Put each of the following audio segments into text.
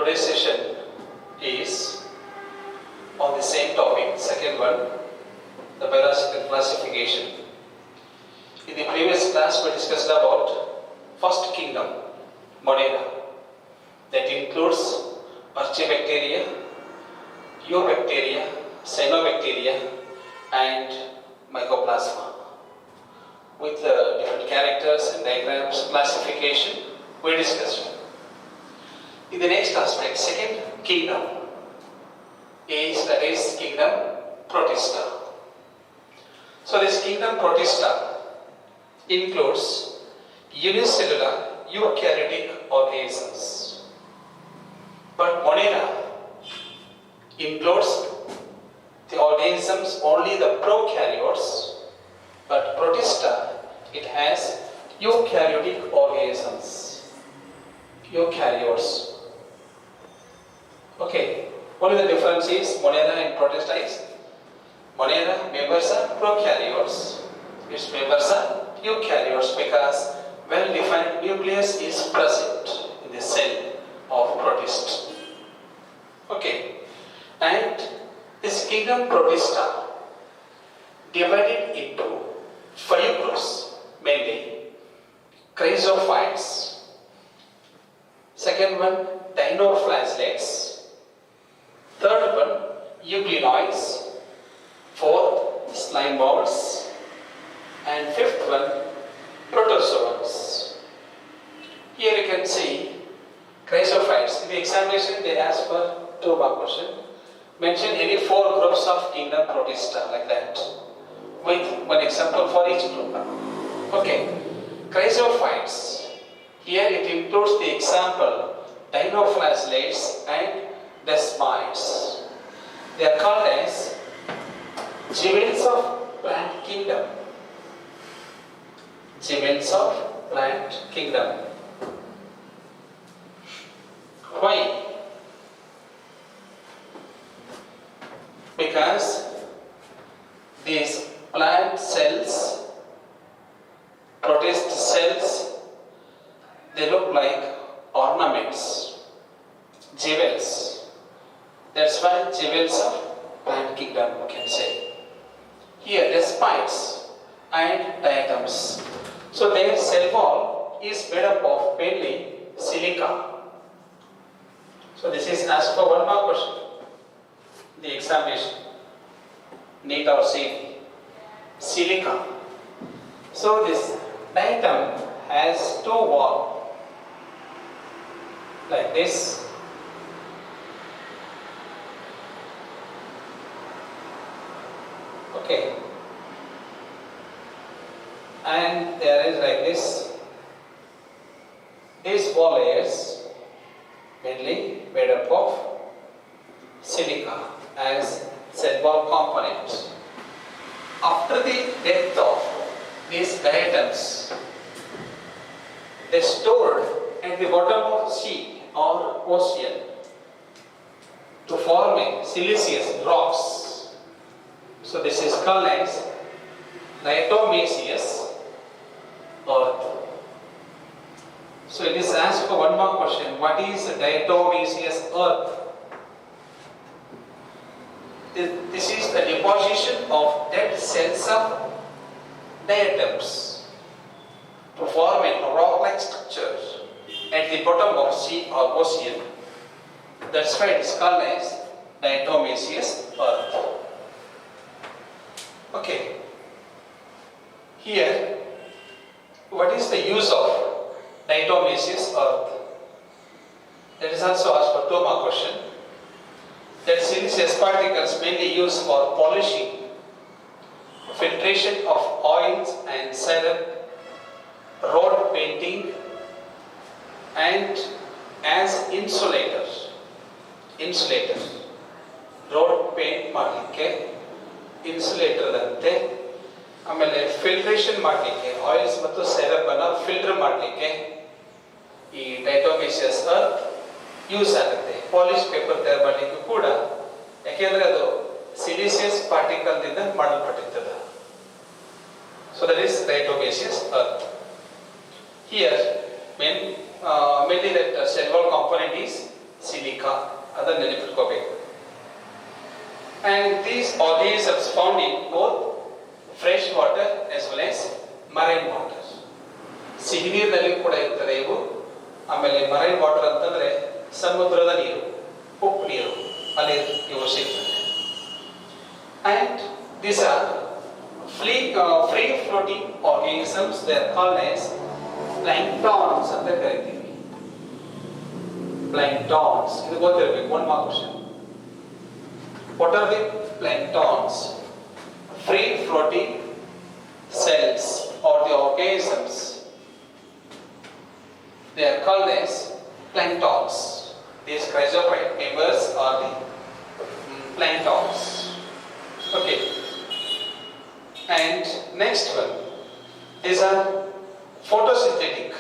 Today's session is on the same topic, second one, the biological classification. In the previous class we discussed about first kingdom, Monera, that includes Archaebacteria, Eubacteria, Cyanobacteria and Mycoplasma. With different characters and diagrams, classification we discussed. In the next aspect, second kingdom is kingdom Protista. So this kingdom Protista includes unicellular eukaryotic organisms. But Monera includes the organisms only the prokaryotes, but Protista it has eukaryotic organisms. Eukaryotes. Okay, what is the difference is Monera and Protista is? Monera members are prokaryotes, its members are eukaryotes because well-defined nucleus is present in the cell of Protist. Okay, and this kingdom Protista divided into 5 groups, mainly Chrysophytes, second one Dinoflagellates, third one Euglenoids, fourth slime balls, and fifth one Protozoans. Here you can see Chrysophytes. In the examination they ask for 2-mark question. Mention any 4 groups of kingdom Protista like that, with one example for each group. Okay, Chrysophytes. Here it includes the example Dinoflagellates and Desmides. They are called as jewels of plant kingdom. Jewels of plant kingdom. Why? Because these plant cells, protist cells, they look like ornaments, jewels. That's why jewels of plant kingdom you can say. Here Despides and Diatoms. So their cell wall is made up of mainly silica. So this is asked for 1-mark question. The examination. Need or see. Silica. So this diatom has 2 walls like this. Okay. And there is like this. These wall layers mainly made up of silica as cell wall component. After the death of these diatoms, they stored at the bottom of sea or ocean to forming siliceous rocks. So this is called as diatomaceous earth. So it is asked for 1-mark question. What is diatomaceous earth? This is the deposition of dead cells of diatoms to form a rock-like structure at the bottom of sea or ocean. That's why it is called as diatomaceous earth. Okay. Here, what is the use of diatomaceous earth? That is also asked for 2-mark question. That siliceous particles mainly used for polishing, filtration of oils and syrup, road painting, and as insulators. Road paint ಮಾಡಲಿಕ್ಕೆ insulator ಅಂತೆ, ಆಮೇಲೆ filtration ಮಾಡಲಿಕ್ಕೆ oils ಮತ್ತು ಸೈರಪ್ ಅನ್ನು filter ಮಾಡಲಿಕ್ಕೆ ಈ ಡೈಟೋಮೇಸಿಯಸ್ earth use ಆಗುತ್ತೆ. Polish paper ತಯಾರು ಮಾಡಲಿಕ್ಕೂ ಕೂಡ, ಯಾಕೆಂದ್ರೆ ಅದು ಸಿಲಿಸಿಯಸ್ ಪಾರ್ಟಿಕಲ್ ದಿಂದ ಮಾಡಲ್ಪಟ್ಟಿರ್ತದೆ. So that is diatomaceous earth. Here mainly that cell wall component is silica, ಅದನ್ನು ನೆನಪಿಟ್ಕೋಬೇಕು. And these organisms found in both fresh water as well as marine water. ಸಿಹಿ ನೀರಿನಲ್ಲಿ ಕೂಡ ಇರ್ತದೆ ಇವು. ಆಮೇಲೆ ಮರೈನ್ ವಾಟರ್ ಅಂತಂದ್ರೆ ಸಮುದ್ರದ ನೀರು, ಉಪ್ಪು ನೀರು, ಅಲ್ಲಿ ಇವು ಸಿಗ್ತದೆ. And these are free floating organisms. They are called as planktons ಅಂತ ಕರಿತೀವಿ. Planktons, ಇದು ಗೊತ್ತಿರಬೇಕು. One more question. What are the planktons? Free floating cells or the organisms. They are called as planktons. These chrysophyte members are the planktons. Okay. And next one, these are photosynthetic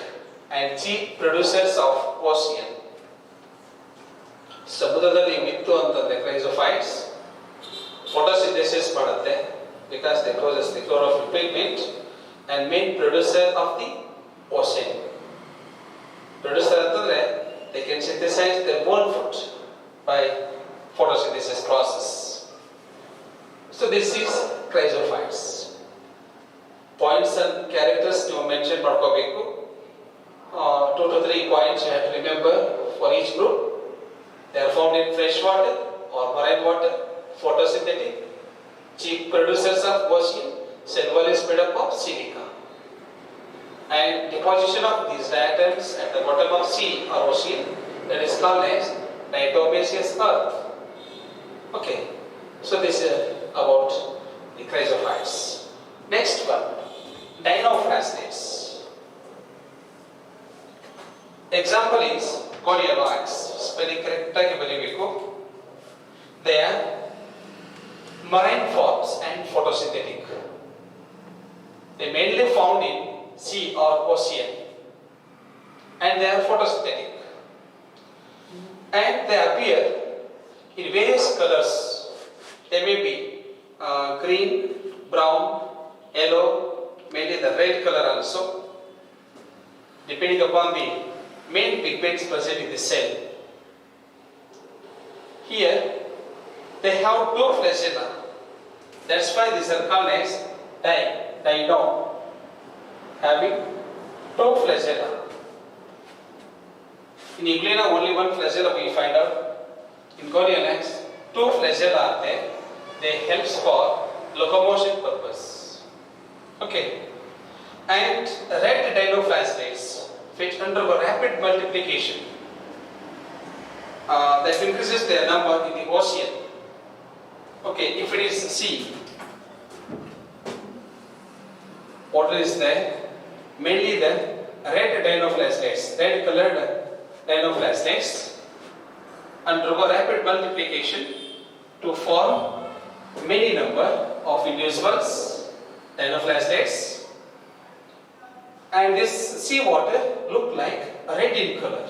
and chief producers of ocean. ಸಮುದ್ರದಲ್ಲಿ ಮಿತ್ತು ಅಂತಂದ್ರೆ ಕ್ರೈಸೋಫೈಟ್ಸ್ photosynthesis ಮಾಡುತ್ತೆ because they process the chlorophyll pigment and main producer of the ocean. Producer ಅಂತಂದ್ರೆ they can synthesize their own food by photosynthesis process. So this is chrysophytes. Points and characters to mention ಮಾಡ್ಕೋಬೇಕು. 2 to 3 points you have to remember for each group. They are found in fresh water or marine water, photosynthetic, chief producers of ocean, cell wall is made up of silica. And deposition of these diatoms at the bottom of sea or ocean, that is called as diatomaceous earth. Okay, so this is about the chrysophytes. Next one, Dinoflagellates. Example is Euglenoids. Spelling correct ಆಗಿ ಬರೀಬೇಕು. They are marine forms and photosynthetic. They mainly found in sea or ocean, and they are photosynthetic. And they appear in various colors. They may be green, brown, yellow, maybe the red color also, depending upon the main pigments present in the cell. Here they have 2 flagella. That's why these are called as dino, having 2 flagella. In Euglena only 1 flagella we find out. In Euglenoids 2 flagella are there. They helps for locomotion purpose. Okay. And red dinoflagellates which undergo rapid multiplication that increases their number in the ocean. Okay, if it is sea, water is there, mainly the red dinoflagellates, red colored dinoflagellates undergo rapid multiplication to form many number of individuals, dinoflagellates, and this sea water look like red in color.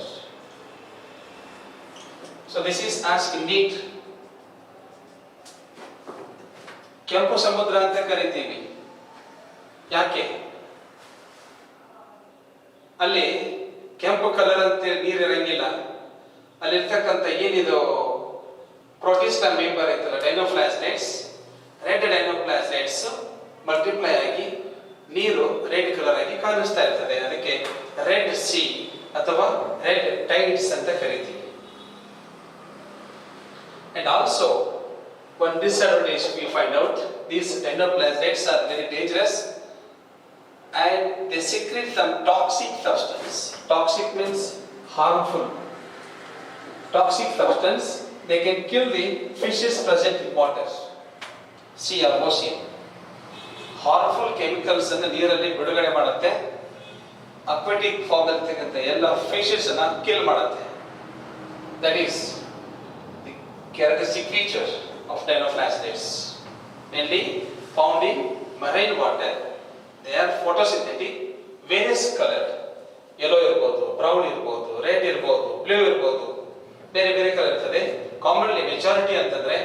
So this is asked in need. ಕೆಂಪು ಸಮುದ್ರ ಅಂತ ಕರಿತೀವಿ. ಯಾಕೆ? ಅಲ್ಲಿ ಕೆಂಪು colour ಅಂತ ನೀರು ಇರಂಗಿಲ್ಲ. ಅಲ್ಲಿರ್ತಕ್ಕಂಥ ಏನಿದು Protista member ಐತಲ್ಲ dinoflagellates, red dinoflagellates ಮಲ್ಟಿಪ್ಲೈ ಆಗಿ ನೀರು ರೆಡ್ ಕಲರ್ ಆಗಿ ಕಾಣಿಸ್ತಾ ಇರ್ತದೆ. ಅದಕ್ಕೆ ರೆಡ್ ಸಿ ಅಥವಾ ರೆಡ್ ಟೈಡ್ಸ್ ಅಂತ ಕರಿತೀವಿ. And also one disadvantage we find out, these dinoflagellates are very dangerous and they secrete some toxic substance. Toxic means harmful. Toxic substance, they can kill the fishes present in water, sea or ocean. Harmful chemicals ಅನ್ನು ನೀರಲ್ಲಿ ಬಿಡುಗಡೆ ಮಾಡುತ್ತೆ. Aquatic form ಇರ್ತಕ್ಕಂಥ ಎಲ್ಲ fishes ಅನ್ನ kill ಮಾಡುತ್ತೆ. That is the characteristic feature of dinoflagellates. Mainly found in marine water. They are photosynthetic, various colored. Yellow ಇರಬಹುದು, brown ಇರಬಹುದು, red ಇರಬಹುದು, blue ಇರಬಹುದು, ಬೇರೆ ಬೇರೆ ಕಲರ್ ಇರ್ತದೆ. ಕಾಮನ್ಲಿ ಮೆಜಾರಿಟಿ ಅಂತಂದ್ರೆ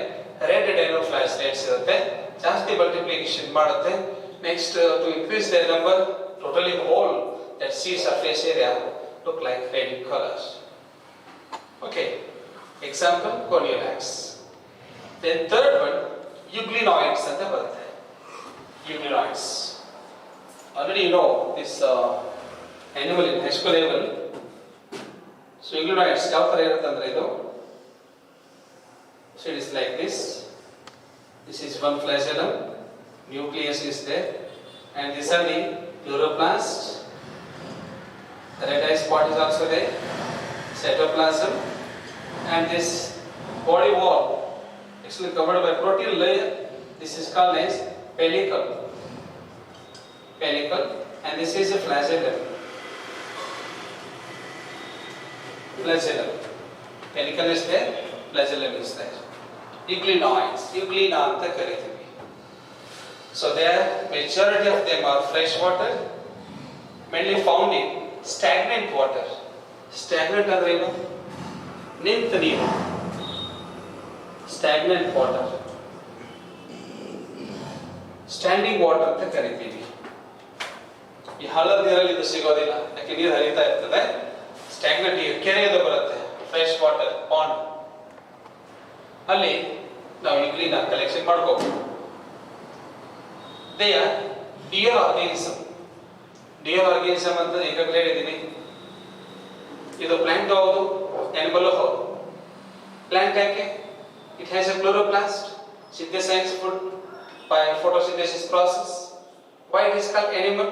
ರೆಡ್ dinoflagellates ಇರುತ್ತೆ. ಜಾಸ್ತಿ ಮಲ್ಟಿಪ್ಲಿಕೇಶನ್ ಮಾಡುತ್ತೆ. Next to increase their number, totally whole that sea surface area look like red in colors. Okay, Example, corneolax. Then third one, euglenoids anta barutte. Euglenoids. Already you know this animal in high school level. So euglenoids ಯಾವ ತರ ಇರುತ್ತೆ ಅಂದ್ರೆ ಇದು. So it is like this. This is one flagellum. Nucleus is there, and these are the chloroplast. The red eye spot is also there. Cytoplasm, and this body wall actually covered by protein layer. This is called as pellicle. Pellicle, and this is a flagellum. Flagellum. Pellicle is there. Flagellum is there. Euglenoids. Euglena anta kariತೀವಿ. So there, majority of them are fresh water, mainly found in stagnant water. Stagnant ಅಂದ್ರೆ ಏನು? ನಿಂತ ನೀರು. Stagnant water. Standing water ಅಂತ ಕರಿತೀವಿ. ಈ ಹಳ್ಳದ ನೀರಲ್ಲಿ ಇದು ಸಿಗೋದಿಲ್ಲ, ಯಾಕೆ ನೀರು ಹರಿತಾ ಇರ್ತದೆ. ಸ್ಟಾಗ್ನೆಂಟ್ ನೀರು ಕೆರೆಯಿಂದ ಬರುತ್ತೆ, ಫ್ರೆಶ್ ವಾಟರ್ ಪಾಂಡ್. ಅಲ್ಲಿ ನಾವು ಯೂಗ್ಲಿನ ಕಲೆಕ್ಷನ್ ಮಾಡ್ಕೋಬಹುದು. They are deer organism. Deer organism ಅಂತ ಈಗಾಗಲೇ ಹೇಳಿದ್ದೀನಿ. ಇದು ಪ್ಲಾಂಟ್ ಹೌದು, ಅನಿಮಲ್ ಹೌದು. ಪ್ಲಾಂಟ್ ಯಾಕೆ? It has a chloroplast, synthesizes food by photosynthesis process. Why it is called animal?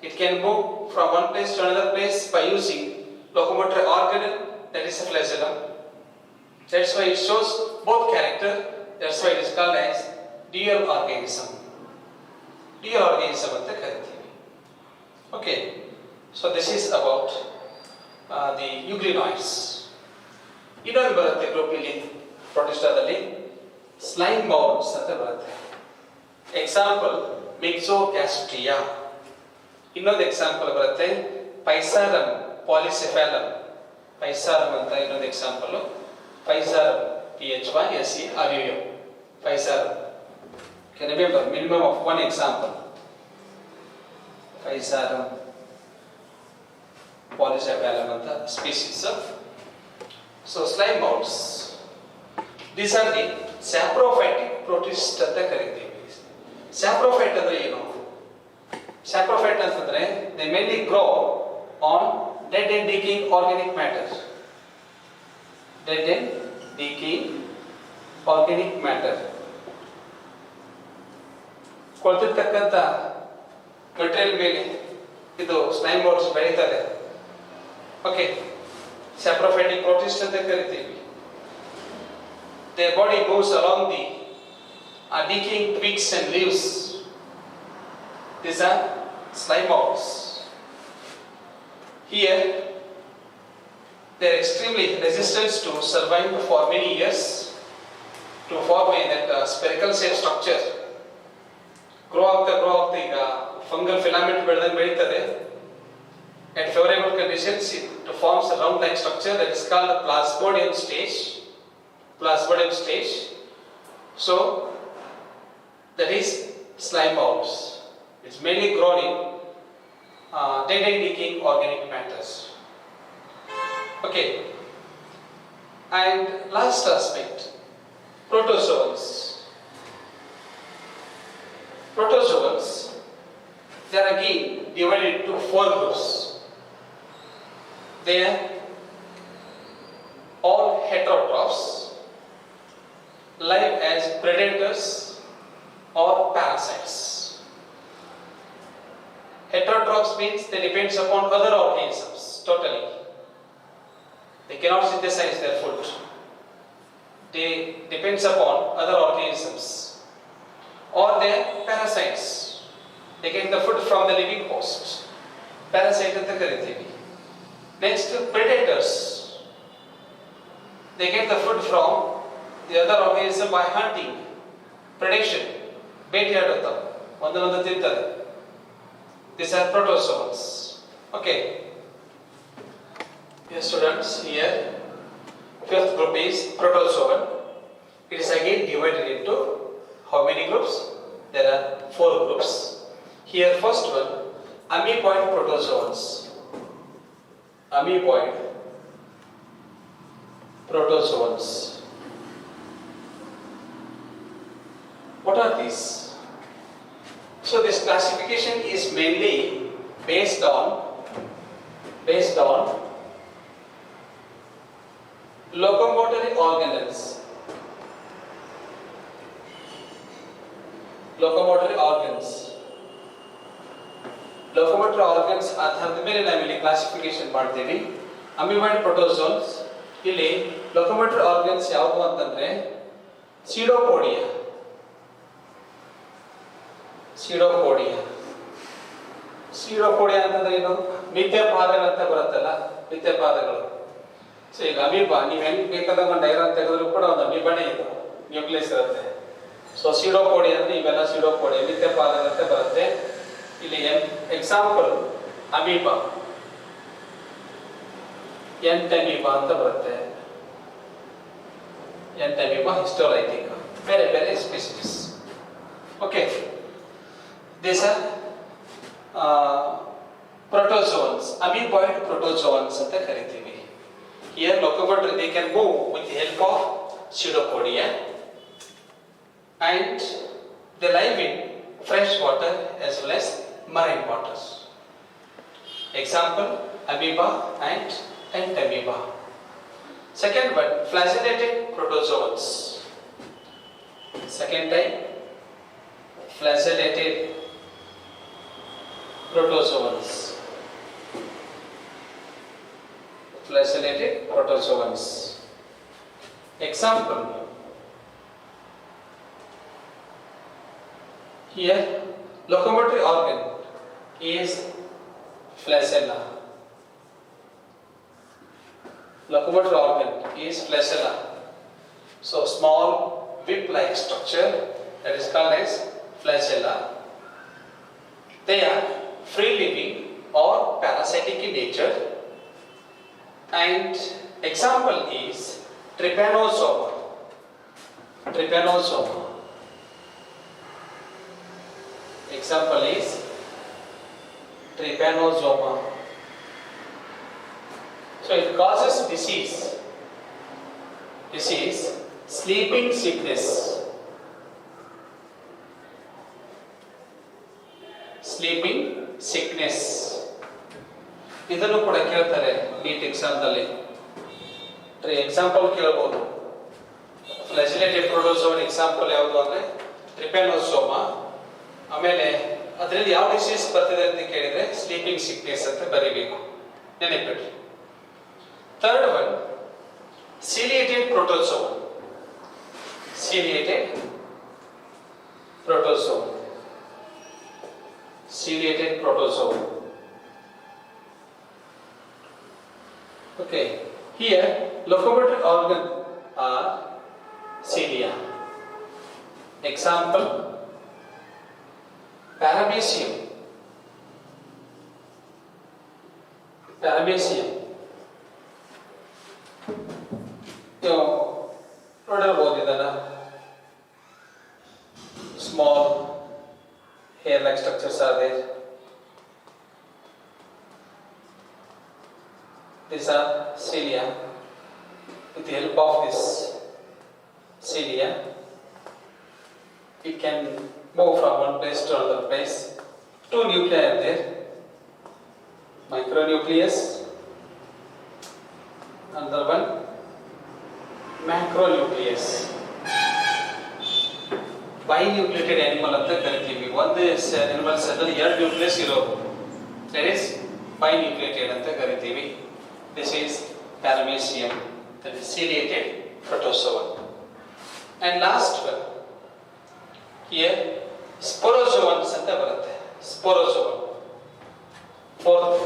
It can move from one place to another place by using locomotor organ, that is a flagellum. That's why it shows both character. That's why it is called as deer organism. Deer organism anta ಕರಿತೀವಿ. Okay, so this is about the euglenoids. ಇನ್ನೊಂದು ಬರುತ್ತೆ group ಇಲ್ಲಿ ಪ್ರೊಟಿಸ್ಟಾದಲ್ಲಿ, slime moulds ಅಂತ ಬರುತ್ತೆ. Example Myxogastria. ಇನ್ನೊಂದು example ಬರುತ್ತೆ Physarum polycephalum. Physarum ಅಂತ ಇನ್ನೊಂದು example. Physarum PHYSERUM. Physarum. Can remember minimum of one example. Physarum polycephalum anta species of. So slime moulds. These are the saprophytic protists anta ಕರೀತೀವಿ. Saprophyte ಅಂದ್ರೆ ಏನು? Saprophyte ಅಂತಂದ್ರೆ they mainly grow on dead and decaying organic matter. Dead and decaying organic matter. ಕೊಳ್ತಿರ್ತಕ್ಕಂಥ material ಮೇಲೆ ಇದು slime moulds ಬೆಳೀತದೆ. Okay, saprophytic protist ಅಂತ ಕರಿತೀವಿ. Their body moves along the decaying twigs and leaves. These are slime moulds. Here, they are extremely resistant to survive for many years to form that spherical shape structure. Grow ಆಗ್ತಾ ಈಗ fungal filament ಬೆಳೀತದೆ. At favorable conditions, it forms a round-like structure that is called the plasmodium stage. Plasmodium stage. So, that is slime moulds. It's mainly grown in dead and decaying organic matters. Okay. And last aspect, protozoans. Protozoans, they are again divided into 4 groups. They are all heterotrophs, live as predators or parasites. Heterotrophs means they depend upon other organisms totally. They cannot synthesize their food. They depend upon other organisms. Or they are parasites. They get the food from the living host. Parasite anta ಕರಿತೀವಿ. Next, predators. They get the food from the other organism by hunting. Predation. ಬೇಟೆಯಾಡುತ್ತವೆ, ಒಂದೊಂದು ತಿಂತದೆ. These are protozoans. Okay. Yes, students, here fifth group is protozoan. It is again divided into how many groups? There are 4 groups. Here first one, amoeboid protozoans. Amoeboid Protozoans. What are these? So this classification is mainly based on locomotory organelles. Locomotory organs ಆಧಾರದ ಮೇಲೆ ನಾವು ಇಲ್ಲಿ classification ಮಾಡ್ತೀವಿ. Amoeboid ಪ್ರೋಟೋಜೋನ್ಸ್ ಇಲ್ಲಿ locomotory organs ಯಾವುದು ಅಂತಂದ್ರೆ ಸೀಡೋಪೋಡಿಯಾ ಅಂತಂದ್ರೆ ಏನು? ಮಿಥ್ಯಪಾದಗಳು ಅಂತ ಬರುತ್ತಲ್ಲ, ಮಿಥ್ಯಪಾದಗಳು. ಸೊ ಈಗ ಅಮೀಬಾ ನೀವು ಹೆಂಗ್ ಬೇಕಾದಾಗ ಒಂದು ಡೈಗ್ರಾಮ್ ತೆಗೆದ್ರು ಕೂಡ ಒಂದು ಅಮೀಬಾನೇ ಇದು ನ್ಯೂಕ್ಲಿಯಸ್ ಇರುತ್ತೆ. ಸೊ ಸೀಡೋಪೋಡಿಯಾ ಅಂದ್ರೆ ಇವೆಲ್ಲ ಸೀಡೋಪೋಡಿಯಾ ಮಿಥ್ಯಪಾದಗಳಂತೆ ಬರುತ್ತೆ. ಇಲ್ಲಿ ಎಕ್ಸಾಂಪಲ್ ಅಮೀಬಾ, ಎಂಟಮೀಬಾ ಅಂತ ಬರುತ್ತೆ. ಎಂಟಮೀಬಾ ಹಿಸ್ಟೋಲೈಟಿಕ್, ಬೇರೆ ಬೇರೆ species. Okay, these are protozoans, amoeboid protozoans ಅಂತ ಕರಿತೀವಿ. Here locomotory, they can move with the help of pseudopodia and they live in fresh water as well as marine waters. Example amoeba and entamoeba. Second one, flagellated protozoans. Second type, flagellated protozoans. Flagellated protozoans. Example, here locomotory organ is flagella. Locomotory organ is flagella. So small whip-like structure that is called as flagella. They are free living or parasitic in nature, and example is trypanosoma. Example is trypanosoma. So it causes disease, sleeping sickness. ಇದನ್ನು ಕೂಡ ಕೇಳ್ತಾರೆ neat ಎಕ್ಸಾಮ್ದಲ್ಲಿ. Example ಕೇಳಬಹುದು. ಫ್ಲಾಜಿಲೇಟೆಡ್ ಪ್ರೋಟೋಜೋನ್ example ಯಾವುದು ಅಂದ್ರೆ ಟ್ರಿಪ್ಯಾನೋಸೋಮಾ. ಆಮೇಲೆ ಅದರಲ್ಲಿ ಯಾವ disease ಬರ್ತಿದೆ ಅಂತ ಕೇಳಿದ್ರೆ ಸ್ಲೀಪಿಂಗ್ ಸಿಕ್ನೆಸ್ ಅಂತ ಬರೀಬೇಕು, ನೆನಪಿಡ್ರಿ. Third one, ciliated protozoan. Ciliated protozoan. Okay, here locomotory organ are cilia. Example, paramecium. ನೋಡಿರಬಹುದು ಇದನ್ನ. Small hair-like structures are there. These are cilia. With the help of this cilia, it can move from one place to another place. Two nuclei are there. Micronucleus. Another one, macronucleus. Binucleated animal ಅಂತ ಕರಿತೀವಿ. ಒಂದು animals ಅಲ್ಲಿ ಎರಡು nucleus ಇರೋದು, that is binucleated ಅಂತ ಕರಿತೀವಿ. This is paramecium, that is ciliated protozoan. And last one, here sporozoans ಅಂತ ಬರುತ್ತೆ. Sporozoan. Fourth,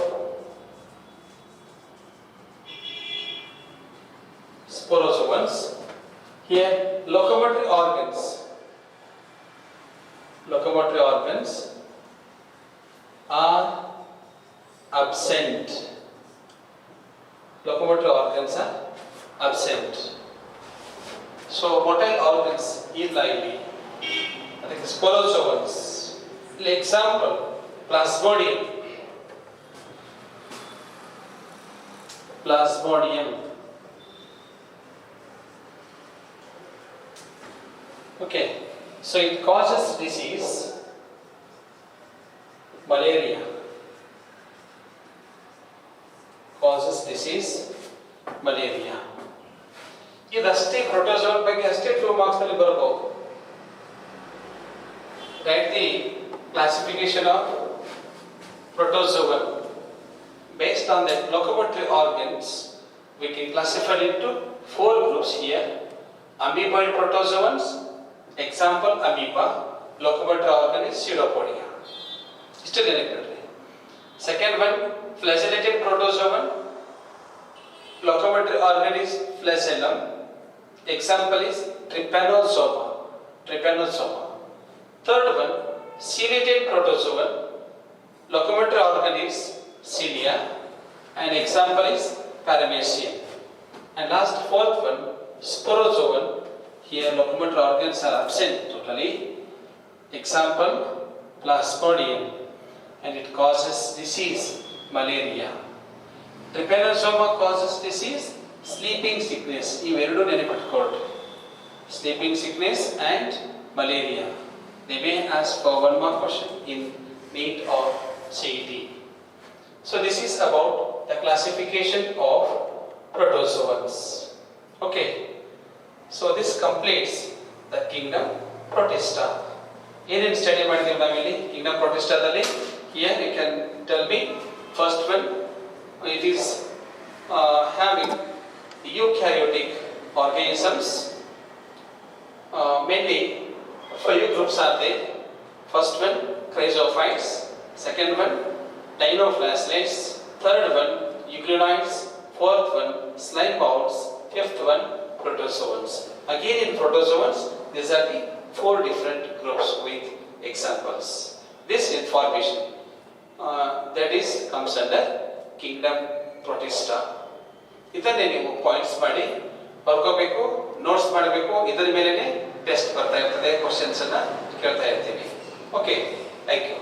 sporozoans. Here locomotory organs are absent. So motile organs ಇಲ್ಲ ಇಲ್ಲಿ, ಅದಕ್ಕೆ sporozoans. ಇಲ್ಲಿ example plasmodium. Okay, so it causes disease, malaria. Causes disease, malaria. ಇದಷ್ಟೇ ಪ್ರೋಟೋಜೋನ್ ಬಗ್ಗೆ ಅಷ್ಟೇ 2 marks ನಲ್ಲಿ ಬರಬಹುದು. Write the classification of protozoan. Based on the locomotory organs, we can classify it into 4 groups here. Amoeboid protozoans, example amoeba, locomotory organ is pseudopodia. Still connected. Second one, flagellated protozoan, locomotory organ is flagellum, example is trypanosoma. Third one, ciliated protozoan, locomotory organ is cilia, and example is paramecium. And last, fourth one, sporozoan. Here locomotory organs are absent totally. Example, plasmodium, and it causes disease, malaria. Trypanosoma causes disease, sleeping sickness. Iverudu nenepettukolli. Sleeping sickness and malaria. They may ask for one more question in NEET or CET. So this is about the classification of protozoans. Okay. So this completes the kingdom Protista. ಏನೇನು study ಮಾಡಿದ್ದೀವಿ ನಾವಿಲ್ಲಿ kingdom Protistaದಲ್ಲಿ? Here you can tell me. First one, it is having eukaryotic organisms. Mainly 5 groups are there. First one, Chrysophytes. Second one, Dinoflagellates. Third one, Euglenoids. Fourth one, slime mounds. Fifth one, Protozoans. Again in Protozoans, these are the 4 different groups with examples. This information that is comes under kingdom Protista. ಇದನ್ನೇ ನೀವು points ಮಾಡಿ ಬರ್ಕೋಬೇಕು, notes ಮಾಡಬೇಕು. ಇದರ ಮೇಲೆನೆ test ಬರ್ತಾ ಇರ್ತದೆ, questions ಅನ್ನ ಕೇಳ್ತಾ ಇರ್ತೀವಿ. Okay, thank you.